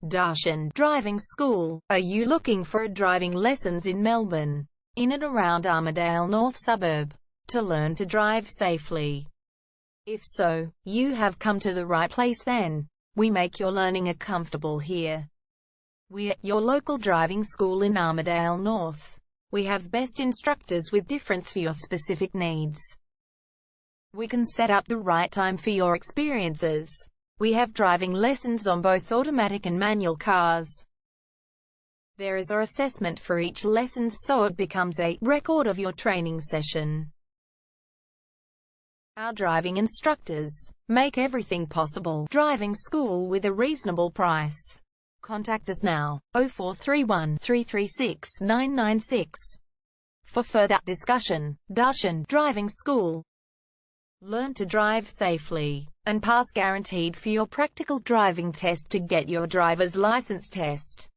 Darshan Driving School. Are you looking for driving lessons in Melbourne, in and around Armadale North suburb, to learn to drive safely? If so, you have come to the right place then. We make your learning comfortable here. We're your local driving school in Armadale North. We have best instructors with difference for your specific needs. We can set up the right time for your experiences. We have driving lessons on both automatic and manual cars. There is an assessment for each lesson, so it becomes a record of your training session. Our driving instructors make everything possible. Driving school with a reasonable price. Contact us now, 0431 336 996. For further discussion. Darshan Driving School. Learn to drive safely and pass guaranteed for your practical driving test to get your driver's license test.